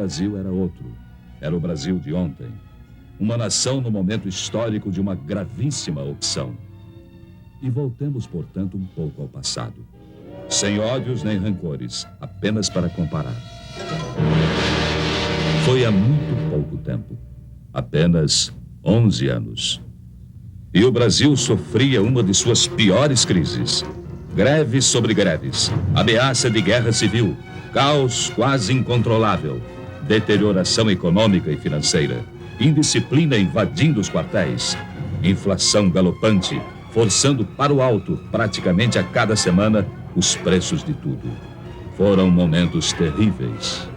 Brasil era outro. Era o Brasil de ontem. Uma nação no momento histórico de uma gravíssima opção. E voltemos, portanto, um pouco ao passado. Sem ódios nem rancores, apenas para comparar. Foi há muito pouco tempo. Apenas 11 anos. E o Brasil sofria uma de suas piores crises. Greves sobre greves, ameaça de guerra civil, caos quase incontrolável, deterioração econômica e financeira, indisciplina invadindo os quartéis, inflação galopante, forçando para o alto, praticamente a cada semana, os preços de tudo. Foram momentos terríveis.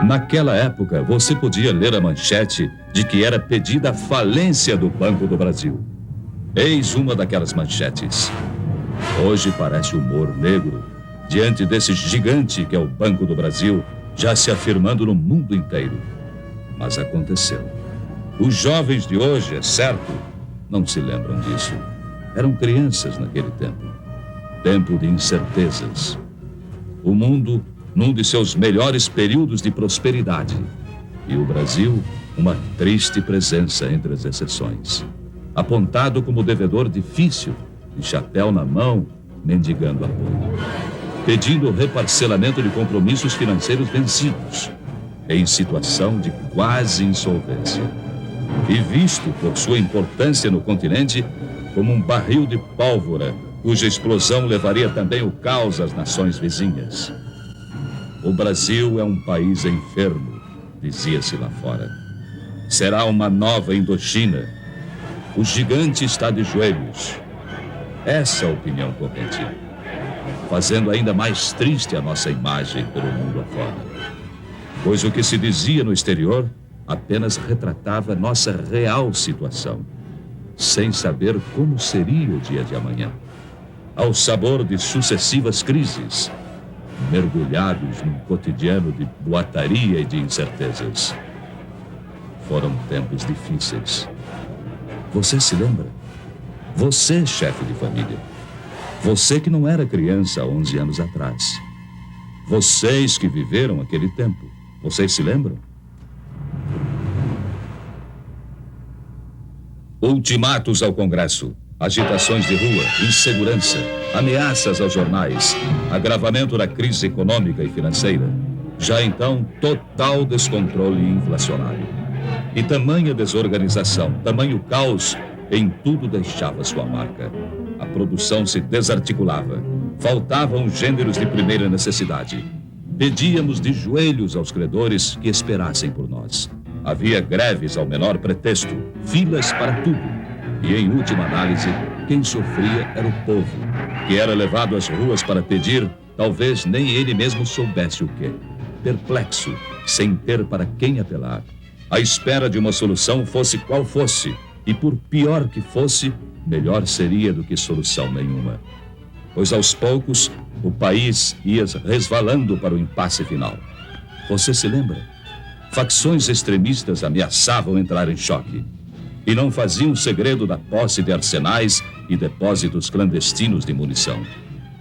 Naquela época, você podia ler a manchete de que era pedida a falência do Banco do Brasil. Eis uma daquelas manchetes. Hoje parece humor negro, diante desse gigante que é o Banco do Brasil, já se afirmando no mundo inteiro. Mas aconteceu. Os jovens de hoje, é certo, não se lembram disso. Eram crianças naquele tempo. Tempo de incertezas. O mundo num de seus melhores períodos de prosperidade. E o Brasil, uma triste presença entre as exceções. Apontado como devedor difícil, de chapéu na mão, mendigando apoio. Pedindo o reparcelamento de compromissos financeiros vencidos, em situação de quase insolvência. E visto por sua importância no continente como um barril de pólvora, cuja explosão levaria também o caos às nações vizinhas. O Brasil é um país enfermo, dizia-se lá fora. Será uma nova Indochina. O gigante está de joelhos. Essa é a opinião corrente, fazendo ainda mais triste a nossa imagem pelo mundo afora. Pois o que se dizia no exterior apenas retratava nossa real situação, sem saber como seria o dia de amanhã. Ao sabor de sucessivas crises, mergulhados num cotidiano de boataria e de incertezas. Foram tempos difíceis. Você se lembra? Você, chefe de família. Você que não era criança há 11 anos atrás. Vocês que viveram aquele tempo. Vocês se lembram? Ultimatos ao Congresso. Agitações de rua, insegurança, ameaças aos jornais, agravamento da crise econômica e financeira. Já então, total descontrole inflacionário. E tamanha desorganização, tamanho caos, em tudo deixava sua marca. A produção se desarticulava. Faltavam gêneros de primeira necessidade. Pedíamos de joelhos aos credores que esperassem por nós. Havia greves ao menor pretexto, filas para tudo. E, em última análise, quem sofria era o povo, que era levado às ruas para pedir, talvez nem ele mesmo soubesse o quê. Perplexo, sem ter para quem apelar. À espera de uma solução, fosse qual fosse, e por pior que fosse, melhor seria do que solução nenhuma. Pois aos poucos, o país ia resvalando para o impasse final. Você se lembra? Facções extremistas ameaçavam entrar em choque. E não faziam segredo da posse de arsenais e depósitos clandestinos de munição.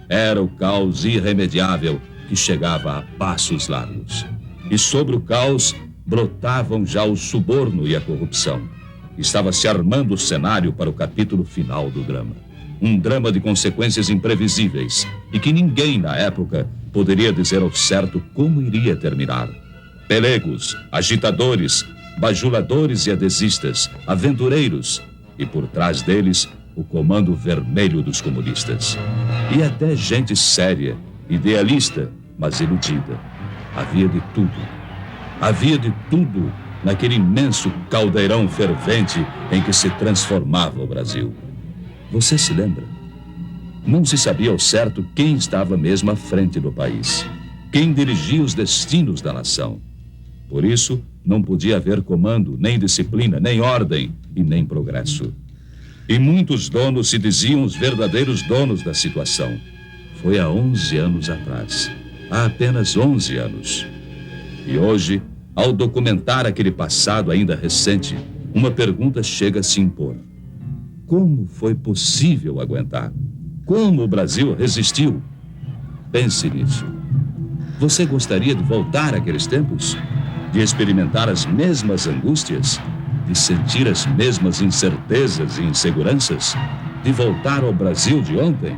Era o caos irremediável que chegava a passos largos. E sobre o caos brotavam já o suborno e a corrupção. Estava se armando o cenário para o capítulo final do drama. Um drama de consequências imprevisíveis e que ninguém na época poderia dizer ao certo como iria terminar. Pelegos, agitadores, bajuladores e adesistas, aventureiros, e por trás deles o comando vermelho dos comunistas. E até gente séria, idealista, mas iludida. Havia de tudo. Havia de tudo naquele imenso caldeirão fervente em que se transformava o Brasil. Você se lembra? Não se sabia ao certo quem estava mesmo à frente do país, quem dirigia os destinos da nação. Por isso, não podia haver comando, nem disciplina, nem ordem e nem progresso. E muitos donos se diziam os verdadeiros donos da situação. Foi há 11 anos atrás. Há apenas 11 anos. E hoje, ao documentar aquele passado ainda recente, uma pergunta chega a se impor. Como foi possível aguentar? Como o Brasil resistiu? Pense nisso. Você gostaria de voltar àqueles tempos? De experimentar as mesmas angústias? De sentir as mesmas incertezas e inseguranças? De voltar ao Brasil de ontem?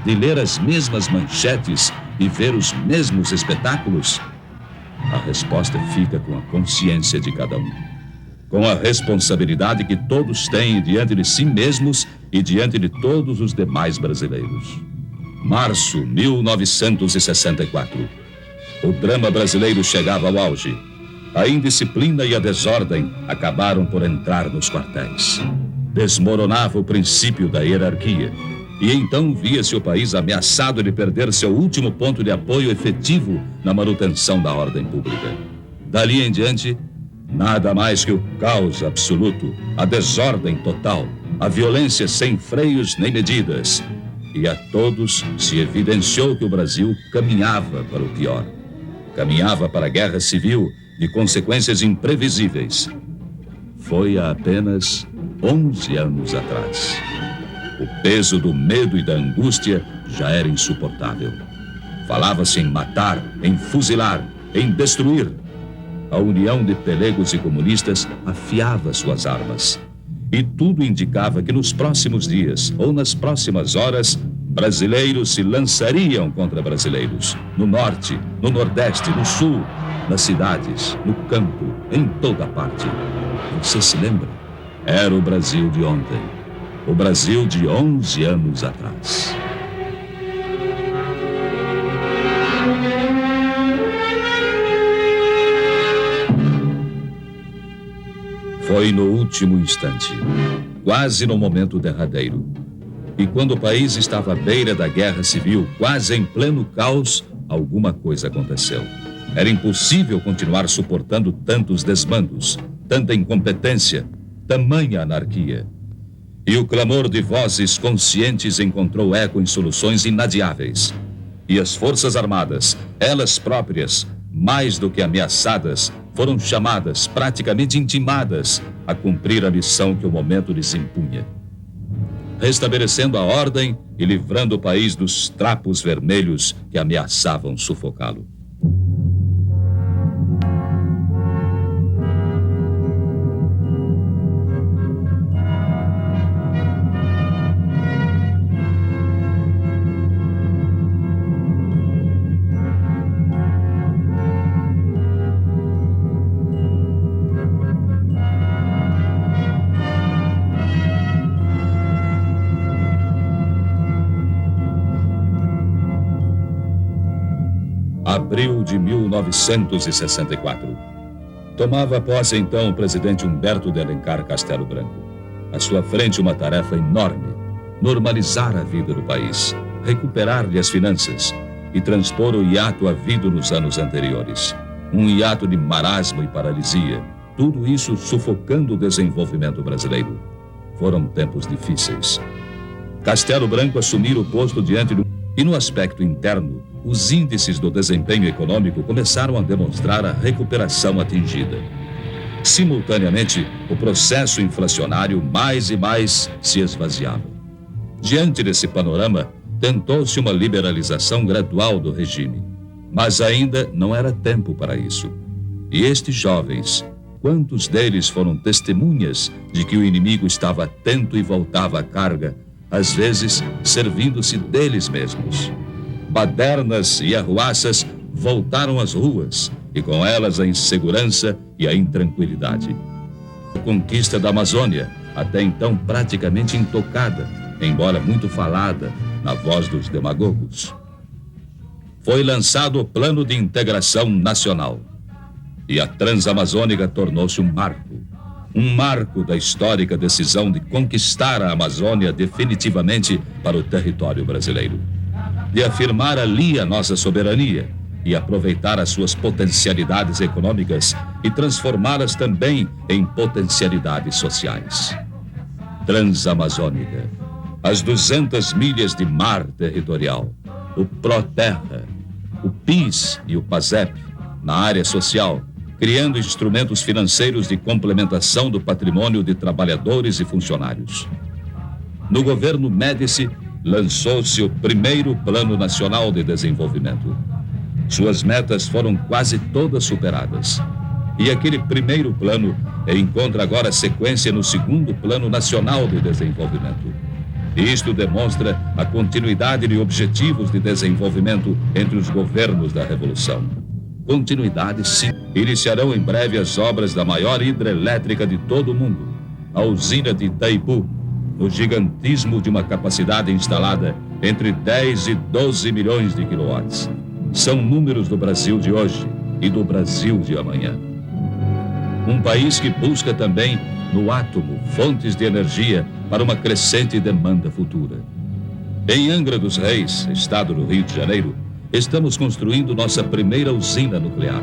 De ler as mesmas manchetes e ver os mesmos espetáculos? A resposta fica com a consciência de cada um, com a responsabilidade que todos têm diante de si mesmos e diante de todos os demais brasileiros. Março 1964. O drama brasileiro chegava ao auge. A indisciplina e a desordem acabaram por entrar nos quartéis. Desmoronava o princípio da hierarquia. E então via-se o país ameaçado de perder seu último ponto de apoio efetivo na manutenção da ordem pública. Dali em diante, nada mais que o caos absoluto, a desordem total, a violência sem freios nem medidas. E a todos se evidenciou que o Brasil caminhava para o pior. Caminhava para a guerra civil de consequências imprevisíveis. Foi há apenas 11 anos atrás. O peso do medo e da angústia já era insuportável. Falava-se em matar, em fuzilar, em destruir. A união de pelegos e comunistas afiava suas armas. E tudo indicava que nos próximos dias, ou nas próximas horas, brasileiros se lançariam contra brasileiros. No norte, no nordeste, no sul, nas cidades, no campo, em toda parte. Você se lembra? Era o Brasil de ontem. O Brasil de 11 anos atrás. Foi no último instante, quase no momento derradeiro. E quando o país estava à beira da guerra civil, quase em pleno caos, alguma coisa aconteceu. Era impossível continuar suportando tantos desmandos, tanta incompetência, tamanha anarquia. E o clamor de vozes conscientes encontrou eco em soluções inadiáveis. E as Forças Armadas, elas próprias, mais do que ameaçadas, foram chamadas, praticamente intimadas, a cumprir a missão que o momento lhes impunha. Restabelecendo a ordem e livrando o país dos trapos vermelhos que ameaçavam sufocá-lo. Abril de 1964. Tomava posse então o presidente Humberto de Alencar Castelo Branco. À sua frente uma tarefa enorme: normalizar a vida do país, recuperar-lhe as finanças e transpor o hiato havido nos anos anteriores. Um hiato de marasmo e paralisia, tudo isso sufocando o desenvolvimento brasileiro. Foram tempos difíceis. Castelo Branco assumira o posto diante do... E no aspecto interno, os índices do desempenho econômico começaram a demonstrar a recuperação atingida. Simultaneamente, o processo inflacionário mais e mais se esvaziava. Diante desse panorama, tentou-se uma liberalização gradual do regime. Mas ainda não era tempo para isso. E estes jovens, quantos deles foram testemunhas de que o inimigo estava atento e voltava à carga, às vezes servindo-se deles mesmos. Badernas e arruaças voltaram às ruas, e com elas a insegurança e a intranquilidade. A conquista da Amazônia, até então praticamente intocada, embora muito falada na voz dos demagogos. Foi lançado o Plano de Integração Nacional, e a Transamazônica tornou-se um marco da histórica decisão de conquistar a Amazônia definitivamente para o território brasileiro, de afirmar ali a nossa soberania e aproveitar as suas potencialidades econômicas e transformá-las também em potencialidades sociais. Transamazônica, as 200 milhas de mar territorial, o ProTerra, o PIS e o PASEP na área social, criando instrumentos financeiros de complementação do patrimônio de trabalhadores e funcionários. No governo Médici, lançou-se o primeiro Plano Nacional de Desenvolvimento. Suas metas foram quase todas superadas. E aquele primeiro plano encontra agora sequência no segundo Plano Nacional de Desenvolvimento. Isto demonstra a continuidade de objetivos de desenvolvimento entre os governos da Revolução. Continuidade, sim. Iniciarão em breve as obras da maior hidrelétrica de todo o mundo, a usina de Itaipu, no gigantismo de uma capacidade instalada entre 10 e 12 milhões de quilowatts. São números do Brasil de hoje e do Brasil de amanhã. Um país que busca também, no átomo, fontes de energia para uma crescente demanda futura. Em Angra dos Reis, estado do Rio de Janeiro, estamos construindo nossa primeira usina nuclear.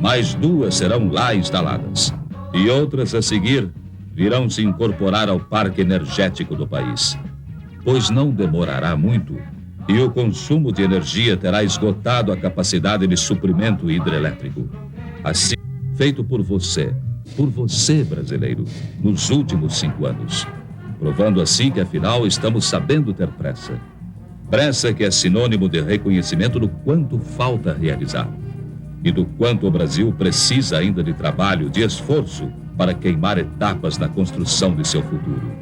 Mais 2 serão lá instaladas. E outras a seguir virão se incorporar ao parque energético do país. Pois não demorará muito e o consumo de energia terá esgotado a capacidade de suprimento hidrelétrico. Assim, feito por você brasileiro, nos últimos 5 anos. Provando assim que, afinal, estamos sabendo ter pressa. Pressa que é sinônimo de reconhecimento do quanto falta realizar e do quanto o Brasil precisa ainda de trabalho, de esforço para queimar etapas na construção de seu futuro.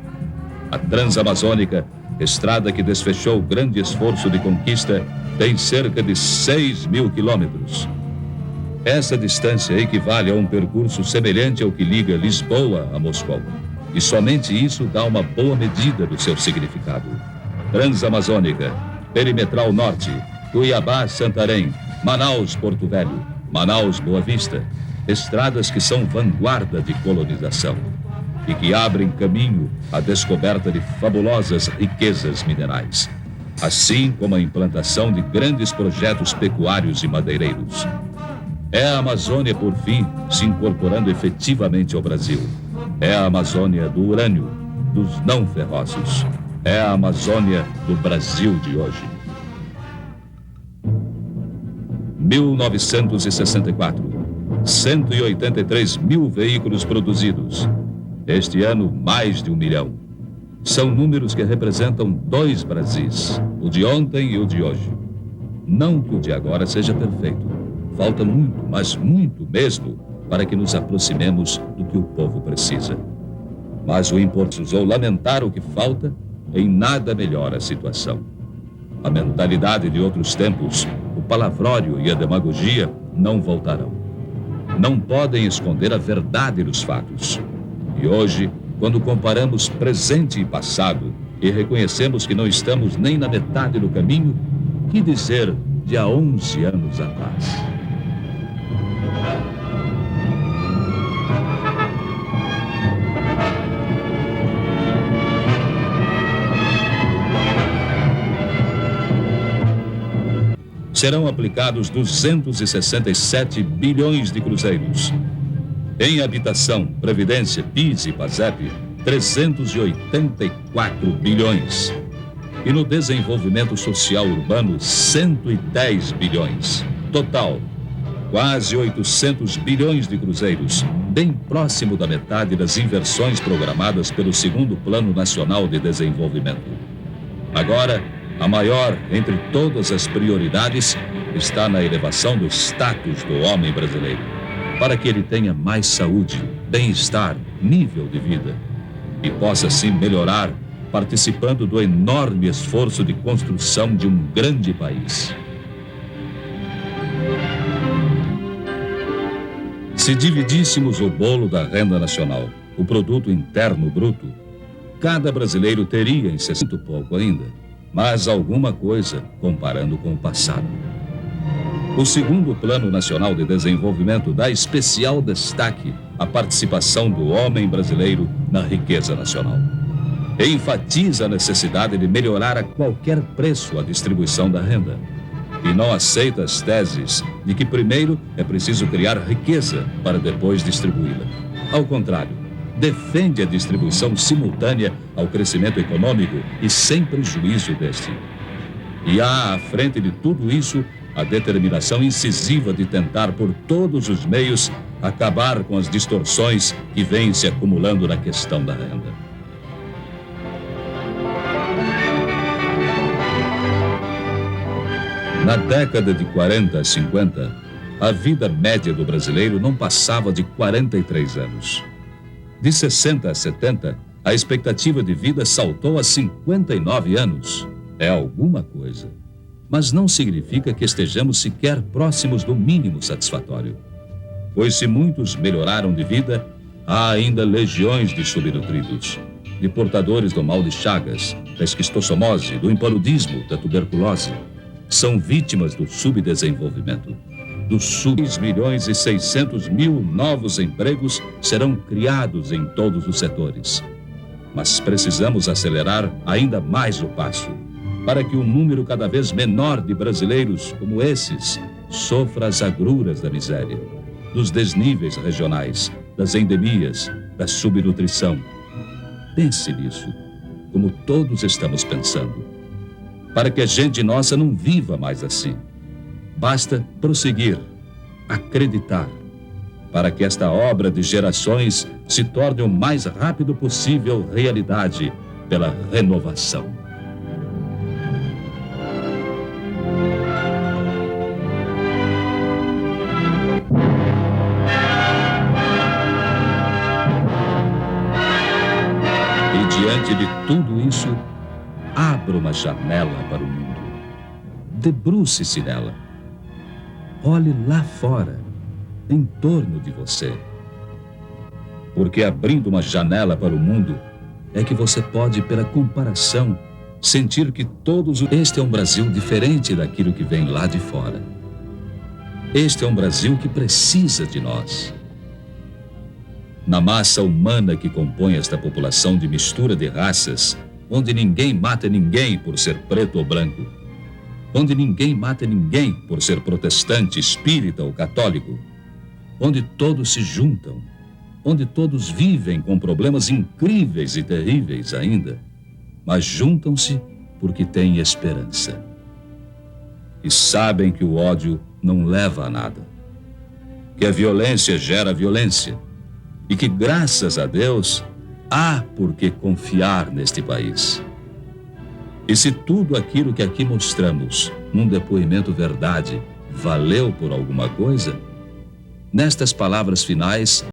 A Transamazônica, estrada que desfechou o grande esforço de conquista, tem cerca de 6.000 quilômetros. Essa distância equivale a um percurso semelhante ao que liga Lisboa a Moscou. E somente isso dá uma boa medida do seu significado. Transamazônica, Perimetral Norte, Cuiabá-Santarém, Manaus-Porto Velho, Manaus-Boa Vista, estradas que são vanguarda de colonização e que abrem caminho à descoberta de fabulosas riquezas minerais, assim como a implantação de grandes projetos pecuários e madeireiros. É a Amazônia, por fim, se incorporando efetivamente ao Brasil. É a Amazônia do urânio, dos não ferrosos. É a Amazônia do Brasil de hoje. 1964, 183 mil veículos produzidos. Este ano, mais de 1 milhão. São números que representam 2 Brasis, o de ontem e o de hoje. Não que o de agora seja perfeito. Falta muito, mas muito mesmo, para que nos aproximemos do que o povo precisa. Mas o importante ou lamentar o que falta, em nada melhora a situação. A mentalidade de outros tempos, o palavrório e a demagogia não voltarão. Não podem esconder a verdade dos fatos. E hoje, quando comparamos presente e passado e reconhecemos que não estamos nem na metade do caminho, que dizer de há 11 anos atrás? Serão aplicados 267 bilhões de cruzeiros. Em habitação, previdência, PIS e PASEP, 384 bilhões. E no desenvolvimento social urbano, 110 bilhões. Total, quase 800 bilhões de cruzeiros, bem próximo da metade das inversões programadas pelo segundo Plano Nacional de Desenvolvimento. Agora, a maior entre todas as prioridades está na elevação do status do homem brasileiro, para que ele tenha mais saúde, bem-estar, nível de vida e possa assim melhorar, participando do enorme esforço de construção de um grande país. Se dividíssemos o bolo da renda nacional, o produto interno bruto, cada brasileiro teria em 60 pouco ainda, mas alguma coisa comparando com o passado. O segundo Plano Nacional de Desenvolvimento dá especial destaque à participação do homem brasileiro na riqueza nacional. Enfatiza a necessidade de melhorar a qualquer preço a distribuição da renda. E não aceita as teses de que primeiro é preciso criar riqueza para depois distribuí-la. Ao contrário, defende a distribuição simultânea ao crescimento econômico e sem prejuízo deste. E há, à frente de tudo isso, a determinação incisiva de tentar por todos os meios acabar com as distorções que vêm se acumulando na questão da renda. Na década de 40 a 50, a vida média do brasileiro não passava de 43 anos. De 60 a 70, a expectativa de vida saltou a 59 anos. É alguma coisa. Mas não significa que estejamos sequer próximos do mínimo satisfatório. Pois se muitos melhoraram de vida, há ainda legiões de subnutridos, de portadores do mal de Chagas, da esquistossomose, do impaludismo, da tuberculose. São vítimas do subdesenvolvimento. Dos 6.600.000 novos empregos serão criados em todos os setores. Mas precisamos acelerar ainda mais o passo, para que um número cada vez menor de brasileiros como esses sofra as agruras da miséria, dos desníveis regionais, das endemias, da subnutrição. Pense nisso, como todos estamos pensando, para que a gente nossa não viva mais assim. Basta prosseguir, acreditar, para que esta obra de gerações se torne o mais rápido possível realidade pela renovação. E diante de tudo isso, abra uma janela para o mundo. Debruce-se nela. Olhe lá fora, em torno de você. Porque abrindo uma janela para o mundo, é que você pode, pela comparação, sentir que este é um Brasil diferente daquilo que vem lá de fora. Este é um Brasil que precisa de nós. Na massa humana que compõe esta população de mistura de raças, onde ninguém mata ninguém por ser preto ou branco, onde ninguém mata ninguém por ser protestante, espírita ou católico, onde todos se juntam, onde todos vivem com problemas incríveis e terríveis ainda, mas juntam-se porque têm esperança. E sabem que o ódio não leva a nada, que a violência gera violência, e que, graças a Deus, há por que confiar neste país. E se tudo aquilo que aqui mostramos, num depoimento verdade, valeu por alguma coisa, nestas palavras finais,